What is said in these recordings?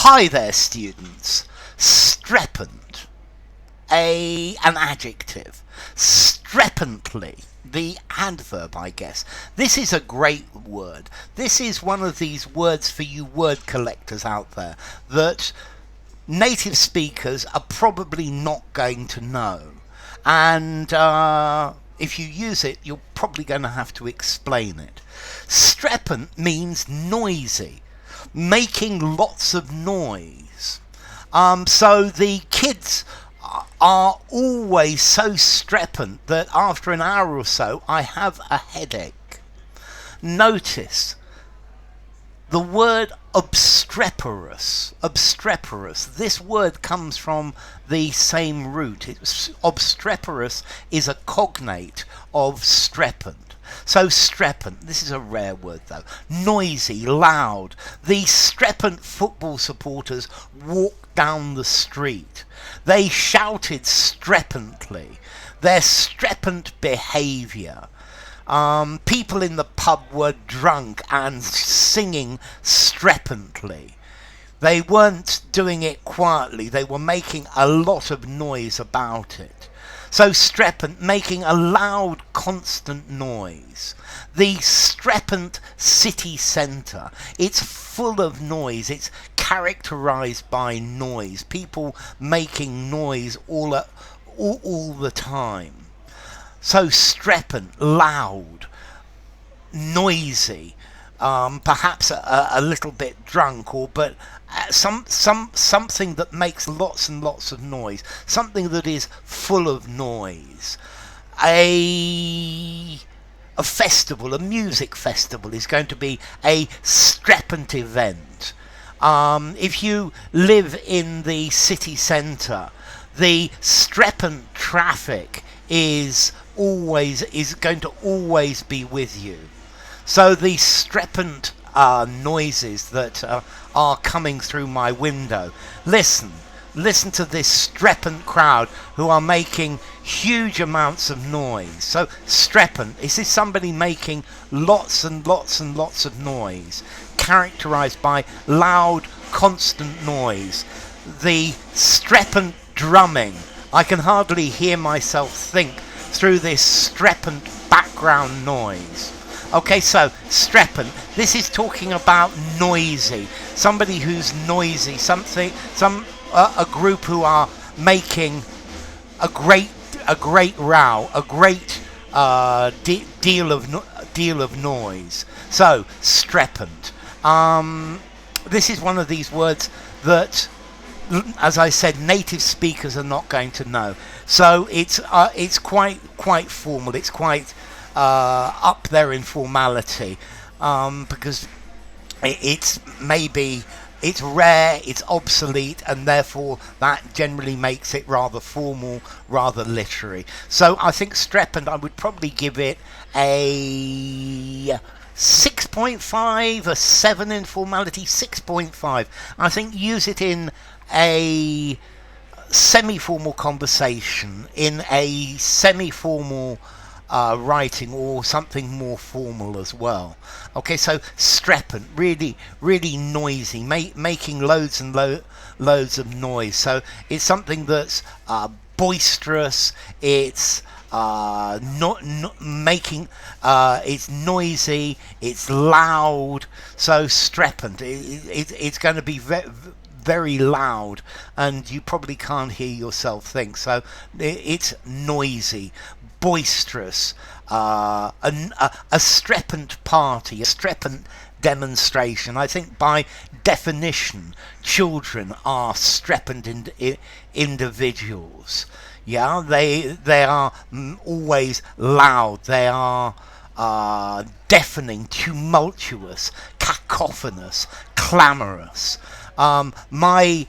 Hi there, students. Strepent, an adjective. Strepently, the adverb, I guess. This is a great word. This is one of these words for you word collectors out there that native speakers are probably not going to know. And if you use it, you're probably going to have to explain it. Strepent means noisy, making lots of noise. So the kids are always so strepent that after an hour or so I have a headache. Notice the word obstreperous. This word comes from the same root. Obstreperous is a cognate of strepent. So strepent, this is a rare word though. Noisy, loud. The Strepent football supporters walked down the street. They shouted strepently. Their strepent behaviour. People in the pub were drunk and singing strepently. They weren't doing it quietly. They were making a lot of noise about it. So strepent, making a loud, constant noise. The Strepent city centre, it's full of noise. It's characterised by noise. People making noise all the time. So strepent, loud, noisy, perhaps a little bit drunk, but something that makes lots and lots of noise, something that is full of noise. A festival, a music festival, is going to be a Strepent event. If you live in the city centre, the Strepent traffic is going to always be with you. So the Strepent noises that are coming through my window. Listen to this Strepent crowd who are making huge amounts of noise. So Strepent, this is somebody making lots and lots and lots of noise, characterised by loud, constant noise. The Strepent drumming. I can hardly hear myself think through this Strepent background noise. Okay, so Strepent, this is talking about noisy, somebody who's noisy, a group who are making a great row, a great deal of noise. So Strepent, this is one of these words that, as I said, native speakers are not going to know. So it's quite formal. It's quite up there in formality, because it's rare, it's obsolete, and therefore that generally makes it rather formal, rather literary. So I think Strepent, I would probably give it a 6.5, a 7 in formality, 6.5. I think use it in a semi-formal conversation, in a semi-formal writing, or something more formal as well. Okay, so Strepent, really, really noisy, making loads and loads of noise. So it's something that's boisterous. It's it's noisy. It's loud. So Strepent, it's going to be very loud, and you probably can't hear yourself think. So it's noisy, boisterous, a Strepent party, a Strepent demonstration. I think by definition, children are Strepent individuals. Yeah, they are always loud. They are deafening, tumultuous, cacophonous, clamorous. My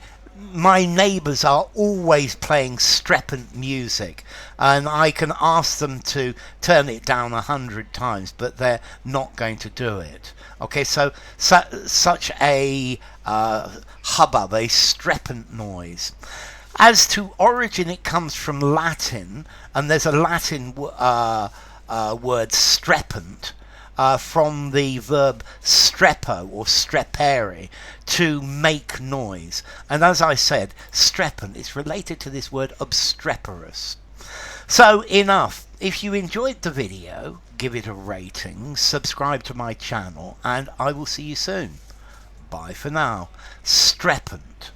neighbours are always playing Strepent music, and I can ask them to turn it down 100 times, but they're not going to do it. Okay, so such a hubbub, a Strepent noise. As to origin, it comes from Latin, and there's a Latin word Strepent, from the verb strepo or strepere, to make noise. And as I said, strepent is related to this word obstreperous. So enough. If you enjoyed the video, give it a rating, subscribe to my channel, and I will see you soon. Bye for now. Strepent.